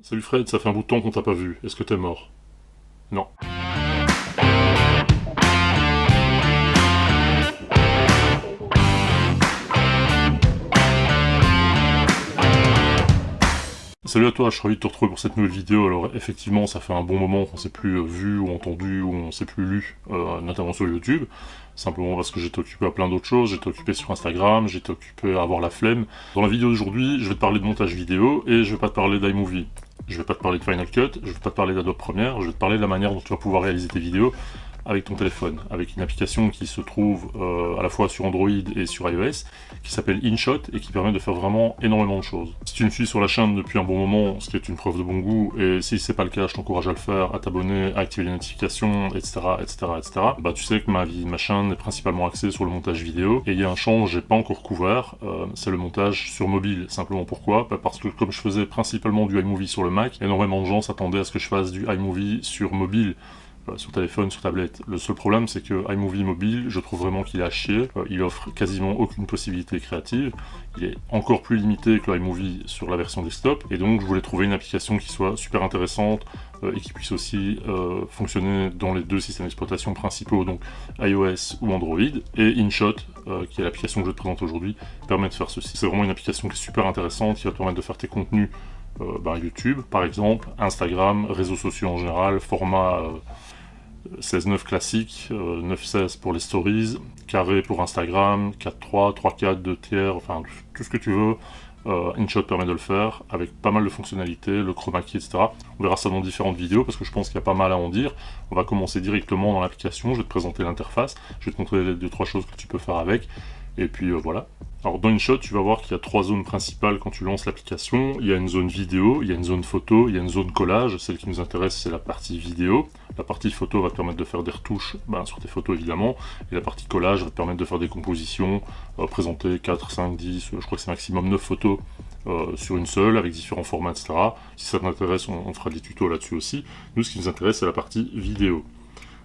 Salut Fred, ça fait un bout de temps qu'on t'a pas vu. Est-ce que t'es mort? Non. Salut à toi, je suis ravi de te retrouver pour cette nouvelle vidéo. Alors effectivement, ça fait un bon moment qu'on s'est plus vu ou entendu ou on s'est plus lu, notamment sur YouTube. Simplement parce que j'étais occupé à plein d'autres choses, j'étais occupé sur Instagram, j'étais occupé à avoir la flemme. Dans la vidéo d'aujourd'hui, je vais te parler de montage vidéo et je vais pas te parler d'iMovie. Je vais pas te parler de Final Cut, je vais pas te parler d'Adobe Premiere, je vais te parler de la manière dont tu vas pouvoir réaliser tes vidéos avec ton téléphone, avec une application qui se trouve à la fois sur Android et sur iOS, qui s'appelle InShot et qui permet de faire vraiment énormément de choses. Si tu me suis sur la chaîne depuis un bon moment, ce qui est une preuve de bon goût, et si c'est pas le cas, je t'encourage à le faire, à t'abonner, à activer les notifications, etc., bah tu sais que ma chaîne est principalement axée sur le montage vidéo, et il y a un champ que j'ai pas encore couvert, c'est le montage sur mobile. Simplement pourquoi? Parce que comme je faisais principalement du iMovie sur le Mac, énormément de gens s'attendaient à ce que je fasse du iMovie sur mobile, sur téléphone, sur tablette. Le seul problème, c'est que iMovie mobile, je trouve vraiment qu'il est à chier. Il offre quasiment aucune possibilité créative. Il est encore plus limité que l'iMovie sur la version desktop. Et donc, je voulais trouver une application qui soit super intéressante et qui puisse aussi fonctionner dans les deux systèmes d'exploitation principaux, donc iOS ou Android. Et InShot, qui est l'application que je te présente aujourd'hui, permet de faire ceci. C'est vraiment une application qui est super intéressante, qui va te permettre de faire tes contenus YouTube, par exemple, Instagram, réseaux sociaux en général, format 16:9 classique, 9:16 pour les stories, carré pour Instagram, 4:3, 3:4, 2 tiers, enfin tout ce que tu veux. InShot permet de le faire avec pas mal de fonctionnalités, le chroma key, etc. On verra ça dans différentes vidéos parce que je pense qu'il y a pas mal à en dire. On va commencer directement dans l'application, je vais te présenter l'interface, je vais te montrer les 2-3 choses que tu peux faire avec, et puis voilà. Alors dans InShot, tu vas voir qu'il y a 3 zones principales quand tu lances l'application. Il y a une zone vidéo, il y a une zone photo, il y a une zone collage. Celle qui nous intéresse, c'est la partie vidéo. La partie photo va te permettre de faire des retouches sur tes photos évidemment. Et la partie collage va te permettre de faire des compositions, présenter 4, 5, 10, je crois que c'est maximum 9 photos sur une seule, avec différents formats, etc. Si ça t'intéresse, on fera des tutos là-dessus aussi. Nous, ce qui nous intéresse, c'est la partie vidéo.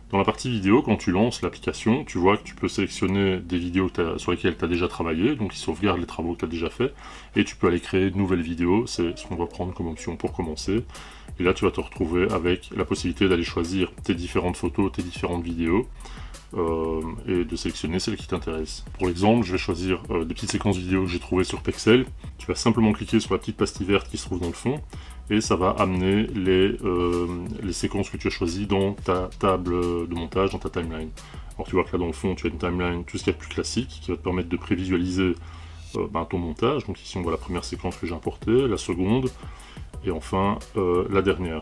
Dans la partie vidéo, quand tu lances l'application, tu vois que tu peux sélectionner des vidéos sur lesquelles tu as déjà travaillé, donc ils sauvegardent les travaux que tu as déjà fait, et tu peux aller créer de nouvelles vidéos, c'est ce qu'on va prendre comme option pour commencer. Et là, tu vas te retrouver avec la possibilité d'aller choisir tes différentes photos, tes différentes vidéos, et de sélectionner celles qui t'intéressent. Pour l'exemple, je vais choisir des petites séquences vidéo que j'ai trouvées sur Pexel. Tu vas simplement cliquer sur la petite pastille verte qui se trouve dans le fond, et ça va amener les séquences que tu as choisies dans ta table de montage, dans ta timeline. Alors tu vois que là dans le fond, tu as une timeline, tout ce qu'il y a de plus classique, qui va te permettre de prévisualiser ton montage. Donc ici on voit la première séquence que j'ai importée, la seconde, et enfin la dernière.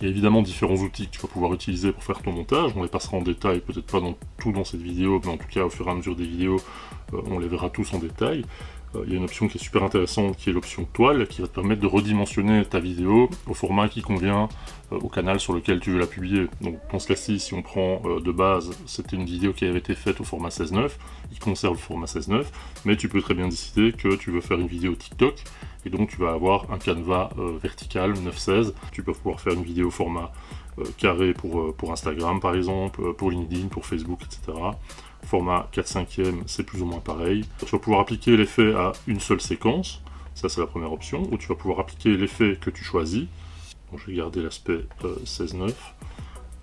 Il y a évidemment différents outils que tu vas pouvoir utiliser pour faire ton montage, on les passera en détail, peut-être pas dans cette vidéo, mais en tout cas au fur et à mesure des vidéos, on les verra tous en détail. Il y a une option qui est super intéressante qui est l'option toile, qui va te permettre de redimensionner ta vidéo au format qui convient au canal sur lequel tu veux la publier. Donc dans ce cas-ci, si on prend de base, c'était une vidéo qui avait été faite au format 16:9, il conserve le format 16:9, mais tu peux très bien décider que tu veux faire une vidéo TikTok, et donc tu vas avoir un canevas vertical 9:16, tu peux pouvoir faire une vidéo format carré pour Instagram par exemple, pour LinkedIn, pour Facebook, etc. Format 4/5e, c'est plus ou moins pareil. Tu vas pouvoir appliquer l'effet à une seule séquence, ça c'est la première option, ou tu vas pouvoir appliquer l'effet que tu choisis, donc je vais garder l'aspect 16:9,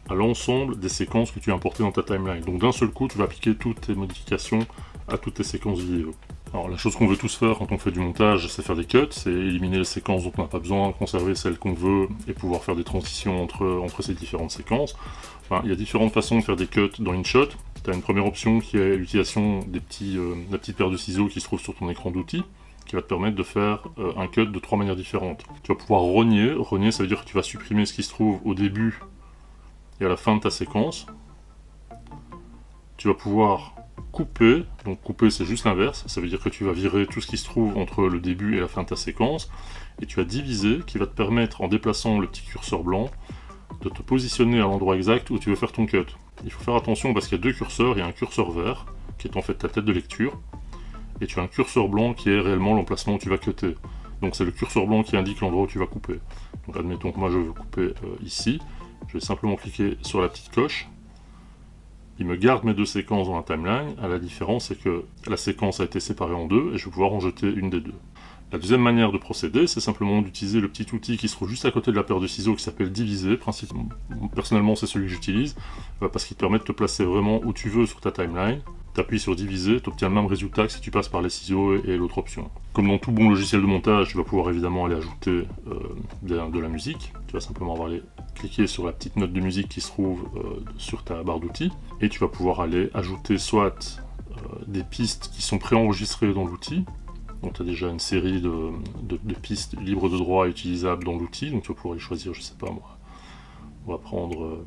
à l'ensemble des séquences que tu as importées dans ta timeline. Donc d'un seul coup, tu vas appliquer toutes tes modifications à toutes tes séquences vidéo. Alors la chose qu'on veut tous faire quand on fait du montage, c'est faire des cuts, c'est éliminer les séquences dont on n'a pas besoin, conserver celles qu'on veut et pouvoir faire des transitions entre ces différentes séquences. Enfin, il y a différentes façons de faire des cuts dans InShot. Tu as une première option qui est l'utilisation de la petite paire de ciseaux qui se trouve sur ton écran d'outils, qui va te permettre de faire un cut de 3 manières différentes. Tu vas pouvoir rogner, ça veut dire que tu vas supprimer ce qui se trouve au début et à la fin de ta séquence. Tu vas pouvoir couper, donc couper c'est juste l'inverse, ça veut dire que tu vas virer tout ce qui se trouve entre le début et la fin de ta séquence, et tu as divisé, qui va te permettre, en déplaçant le petit curseur blanc, de te positionner à l'endroit exact où tu veux faire ton cut. Il faut faire attention parce qu'il y a deux curseurs, il y a un curseur vert, qui est en fait ta tête de lecture, et tu as un curseur blanc qui est réellement l'emplacement où tu vas cutter. Donc c'est le curseur blanc qui indique l'endroit où tu vas couper. Donc admettons que moi je veux couper ici, je vais simplement cliquer sur la petite coche, il me garde mes deux séquences dans la timeline, la différence c'est que la séquence a été séparée en deux, et je vais pouvoir en jeter une des deux. La deuxième manière de procéder, c'est simplement d'utiliser le petit outil qui se trouve juste à côté de la paire de ciseaux qui s'appelle diviser. Personnellement, c'est celui que j'utilise parce qu'il te permet de te placer vraiment où tu veux sur ta timeline. Tu appuies sur diviser, tu obtiens le même résultat que si tu passes par les ciseaux et l'autre option. Comme dans tout bon logiciel de montage, tu vas pouvoir évidemment aller ajouter de la musique. Tu vas simplement aller cliquer sur la petite note de musique qui se trouve sur ta barre d'outils et tu vas pouvoir aller ajouter soit des pistes qui sont préenregistrées dans l'outil. Donc tu as déjà une série de pistes libres de droit et utilisables dans l'outil, donc tu vas pouvoir les choisir, je sais pas moi, on va prendre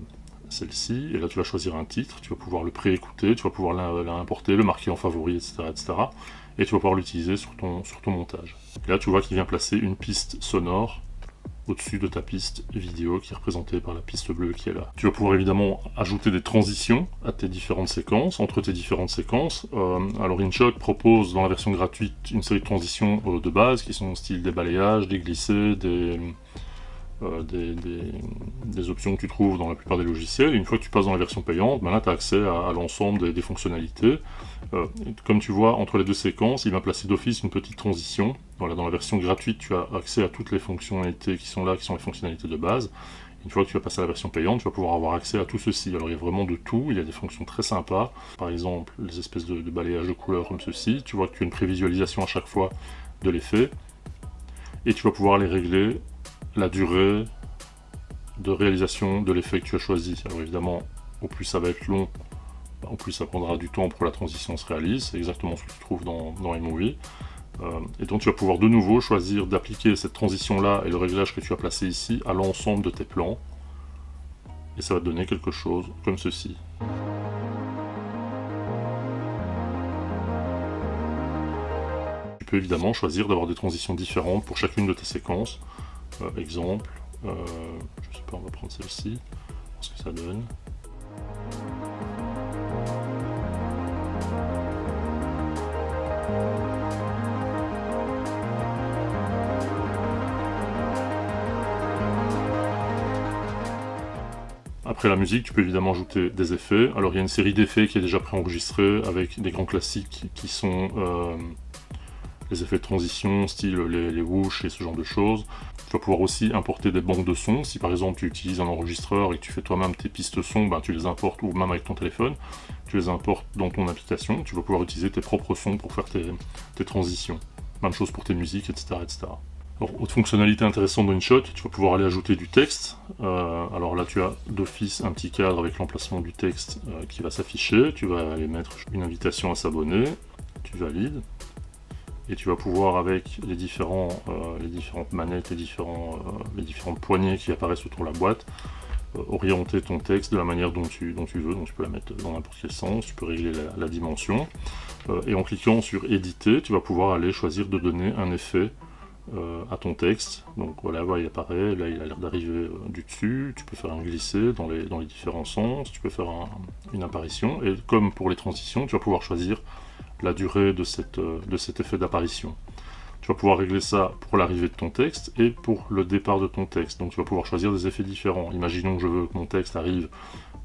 celle-ci, et là tu vas choisir un titre, tu vas pouvoir le pré-écouter, tu vas pouvoir l'importer, le marquer en favori, etc., etc. Et tu vas pouvoir l'utiliser sur ton montage. Et là tu vois qu'il vient placer une piste sonore au-dessus de ta piste vidéo qui est représentée par la piste bleue qui est là. Tu vas pouvoir évidemment ajouter des transitions à tes différentes séquences, entre tes différentes séquences. Alors InShot propose dans la version gratuite une série de transitions de base qui sont style des balayages, des glissés, des options que tu trouves dans la plupart des logiciels. Et une fois que tu passes dans la version payante, ben là tu as accès à l'ensemble des fonctionnalités. Comme tu vois, entre les deux séquences, il va placer d'office une petite transition. Voilà, dans la version gratuite, tu as accès à toutes les fonctionnalités qui sont là, qui sont les fonctionnalités de base. Une fois que tu vas passer à la version payante, tu vas pouvoir avoir accès à tout ceci. Alors il y a vraiment de tout, il y a des fonctions très sympas. Par exemple, les espèces de balayage de couleurs comme ceci. Tu vois que tu as une prévisualisation à chaque fois de l'effet. Et tu vas pouvoir les régler la durée de réalisation de l'effet que tu as choisi. Alors évidemment, au plus ça va être long, au plus ça prendra du temps pour que la transition se réalise. C'est exactement ce que tu trouves dans iMovie. Et donc tu vas pouvoir de nouveau choisir d'appliquer cette transition là et le réglage que tu as placé ici à l'ensemble de tes plans. Et ça va te donner quelque chose comme ceci. Tu peux évidemment choisir d'avoir des transitions différentes pour chacune de tes séquences. Exemple, je sais pas, on va prendre celle-ci, voir ce que ça donne. Après la musique, tu peux évidemment ajouter des effets. Alors il y a une série d'effets qui est déjà préenregistrée avec des grands classiques qui sont les effets de transition, style les whoosh et ce genre de choses. Tu vas pouvoir aussi importer des banques de sons. Si par exemple tu utilises un enregistreur et que tu fais toi-même tes pistes son, ben, tu les importes, ou même avec ton téléphone, tu les importes dans ton application. Tu vas pouvoir utiliser tes propres sons pour faire tes transitions. Même chose pour tes musiques, etc. etc. Alors, autre fonctionnalité intéressante dans InShot, tu vas pouvoir aller ajouter du texte. Alors là, tu as d'office un petit cadre avec l'emplacement du texte qui va s'afficher. Tu vas aller mettre une invitation à s'abonner. Tu valides. Et tu vas pouvoir, avec les différentes manettes, les différentes poignées qui apparaissent autour de la boîte, orienter ton texte de la manière dont tu veux. Donc tu peux la mettre dans n'importe quel sens, tu peux régler la dimension. Et en cliquant sur éditer, tu vas pouvoir aller choisir de donner un effet à ton texte. Donc voilà, il apparaît, là il a l'air d'arriver du dessus, tu peux faire un glisser dans les différents sens, tu peux faire une apparition, et comme pour les transitions, tu vas pouvoir choisir la durée de cet effet d'apparition. Tu vas pouvoir régler ça pour l'arrivée de ton texte et pour le départ de ton texte. Donc tu vas pouvoir choisir des effets différents. Imaginons que je veux que mon texte arrive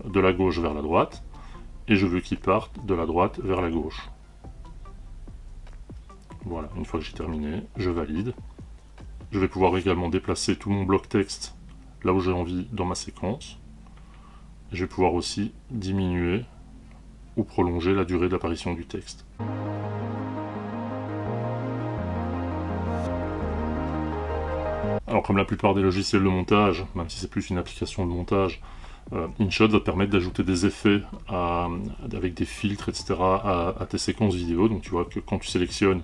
de la gauche vers la droite, et je veux qu'il parte de la droite vers la gauche. Voilà, une fois que j'ai terminé, je valide. Je vais pouvoir également déplacer tout mon bloc texte là où j'ai envie dans ma séquence. Je vais pouvoir aussi diminuer ou prolonger la durée d'apparition du texte. Alors comme la plupart des logiciels de montage, même si c'est plus une application de montage, InShot va te permettre d'ajouter des effets avec des filtres, etc. à tes séquences vidéo. Donc tu vois que quand tu sélectionnes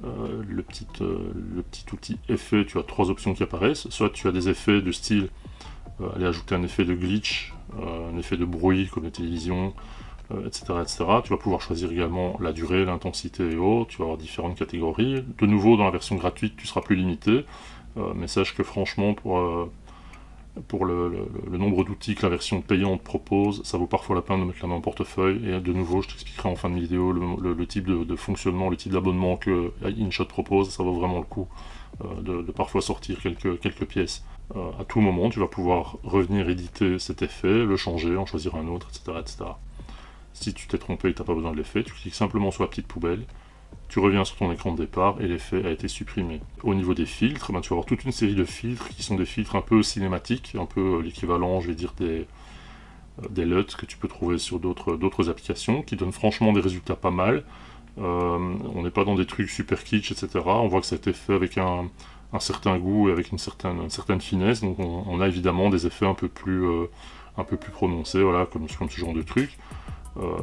le petit outil effet, tu as trois options qui apparaissent. Soit tu as des effets de style, aller ajouter un effet de glitch, un effet de bruit comme la télévision, etc., etc. Tu vas pouvoir choisir également la durée, l'intensité et autres. Tu vas avoir différentes catégories. De nouveau, dans la version gratuite, tu seras plus limité. Mais sache que franchement, pour le nombre d'outils que la version payante propose, ça vaut parfois la peine de mettre la main au portefeuille. Et de nouveau, je t'expliquerai en fin de vidéo le type de fonctionnement, le type d'abonnement que InShot propose. Ça vaut vraiment le coup de parfois sortir quelques pièces. À tout moment, tu vas pouvoir revenir éditer cet effet, le changer, en choisir un autre, etc. etc. Si tu t'es trompé et que tu n'as pas besoin de l'effet, tu cliques simplement sur la petite poubelle tu reviens sur ton écran de départ et l'effet a été supprimé. Au niveau des filtres, ben, tu vas avoir toute une série de filtres qui sont des filtres un peu cinématiques, un peu l'équivalent, je vais dire, des LUT que tu peux trouver sur d'autres applications, qui donnent franchement des résultats pas mal. On n'est pas dans des trucs super kitsch, etc. On voit que ça a été fait avec un certain goût et avec une certaine finesse, donc on a évidemment des effets un peu plus prononcés, voilà, comme ce genre de truc.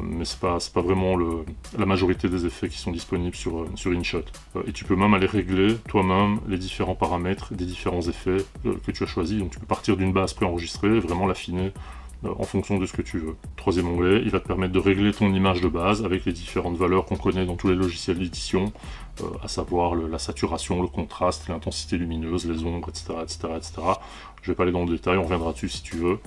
Mais c'est pas vraiment la majorité des effets qui sont disponibles sur InShot. Et tu peux même aller régler toi-même les différents paramètres des différents effets que tu as choisis. Donc tu peux partir d'une base préenregistrée et vraiment l'affiner en fonction de ce que tu veux. Troisième onglet, il va te permettre de régler ton image de base avec les différentes valeurs qu'on connaît dans tous les logiciels d'édition, à savoir la saturation, le contraste, l'intensité lumineuse, les ombres, etc., etc., etc. Je vais pas aller dans le détail, on reviendra dessus si tu veux,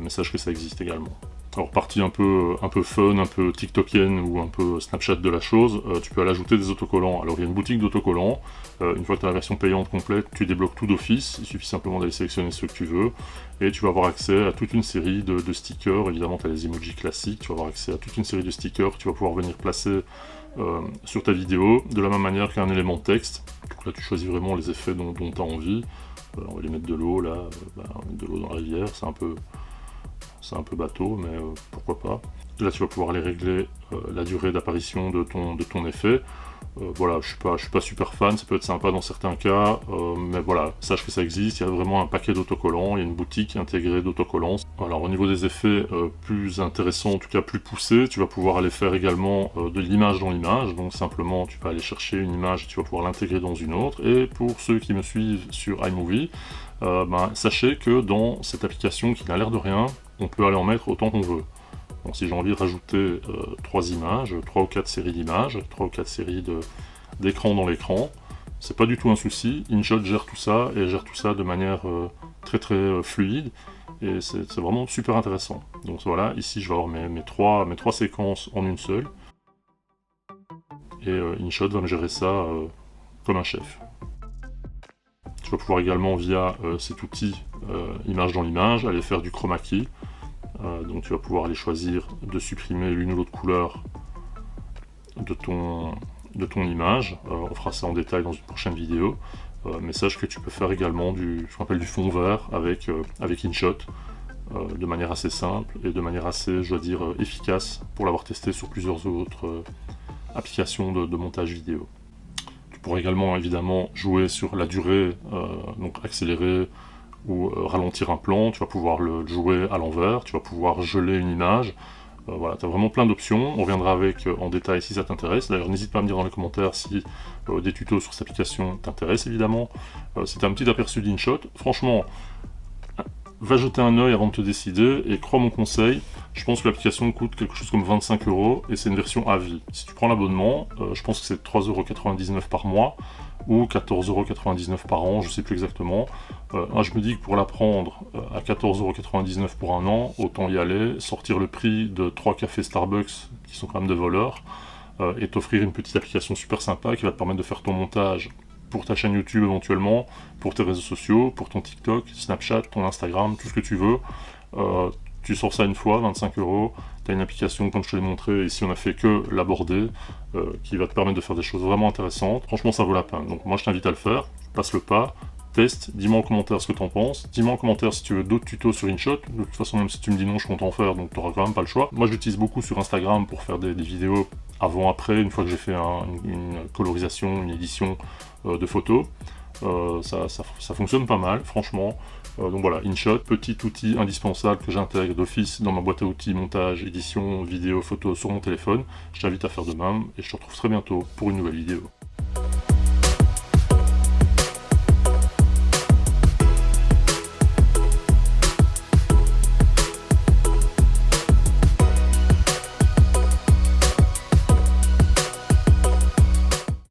mais sache que ça existe également. Alors partie un peu fun, un peu tiktokienne ou un peu Snapchat de la chose, tu peux aller ajouter des autocollants. Alors il y a une boutique d'autocollants, une fois que tu as la version payante complète, tu débloques tout d'office, il suffit simplement d'aller sélectionner ceux que tu veux, et tu vas avoir accès à toute une série de stickers. Évidemment tu as les emojis classiques, tu vas avoir accès à toute une série de stickers que tu vas pouvoir venir placer sur ta vidéo, de la même manière qu'un élément texte. Donc là tu choisis vraiment les effets dont tu as envie. On va les mettre de l'eau là, de l'eau dans la rivière, c'est un peu bateau, mais pourquoi pas. Là, tu vas pouvoir aller régler la durée d'apparition de ton effet. Voilà, je suis pas super fan, ça peut être sympa dans certains cas, mais voilà, sache que ça existe, il y a vraiment un paquet d'autocollants, il y a une boutique intégrée d'autocollants. Alors au niveau des effets plus intéressants, en tout cas plus poussés, tu vas pouvoir aller faire également de l'image dans l'image, donc simplement tu vas aller chercher une image et tu vas pouvoir l'intégrer dans une autre. Et pour ceux qui me suivent sur iMovie, sachez que dans cette application qui n'a l'air de rien, on peut aller en mettre autant qu'on veut. Donc si j'ai envie de rajouter 3 images, 3 ou 4 séries d'images, 3 ou 4 séries d'écrans dans l'écran, c'est pas du tout un souci. InShot gère tout ça et gère tout ça de manière très fluide, et c'est vraiment super intéressant. Donc voilà, ici je vais avoir mes trois séquences en une seule, et InShot va me gérer ça comme un chef. Tu vas pouvoir également via cet outil image dans l'image aller faire du chroma key. Donc tu vas pouvoir aller choisir de supprimer l'une ou l'autre couleur de ton image. On fera ça en détail dans une prochaine vidéo. Mais sache que tu peux faire également ce qu'on appelle du fond vert avec InShot, de manière assez simple et de manière assez, je dois dire, efficace, pour l'avoir testé sur plusieurs autres applications de montage vidéo. Tu pourras également évidemment jouer sur la durée, donc accélérer ou ralentir un plan. Tu vas pouvoir le jouer à l'envers, tu vas pouvoir geler une image. Voilà, tu as vraiment plein d'options, on reviendra avec en détail si ça t'intéresse. D'ailleurs, n'hésite pas à me dire dans les commentaires si des tutos sur cette application t'intéressent, évidemment. C'était un petit aperçu d'InShot. Franchement, va jeter un œil avant de te décider, et crois mon conseil, je pense que l'application coûte quelque chose comme 25 € et c'est une version à vie. Si tu prends l'abonnement, je pense que c'est 3,99 € par mois ou 14,99 € par an, je sais plus exactement. Je me dis que pour la prendre à 14,99 € pour un an, autant y aller, sortir le prix de 3 cafés Starbucks qui sont quand même des voleurs, et t'offrir une petite application super sympa qui va te permettre de faire ton montage pour ta chaîne YouTube éventuellement, pour tes réseaux sociaux, pour ton TikTok, Snapchat, ton Instagram, tout ce que tu veux. Tu sors ça une fois, 25 €, tu as une application comme je te l'ai montré, ici on a fait que l'aborder, qui va te permettre de faire des choses vraiment intéressantes. Franchement ça vaut la peine, donc moi je t'invite à le faire, passe le pas, teste, dis-moi en commentaire ce que t'en penses, dis-moi en commentaire si tu veux d'autres tutos sur InShot. De toute façon, même si tu me dis non, je compte en faire, donc tu n'auras quand même pas le choix. Moi je l'utilise beaucoup sur Instagram pour faire des vidéos avant-après, une fois que j'ai fait une colorisation, une édition de photos. Ça fonctionne pas mal, franchement. Donc voilà, InShot, petit outil indispensable que j'intègre d'office dans ma boîte à outils montage, édition, vidéo, photo sur mon téléphone. Je t'invite à faire de même, et je te retrouve très bientôt pour une nouvelle vidéo.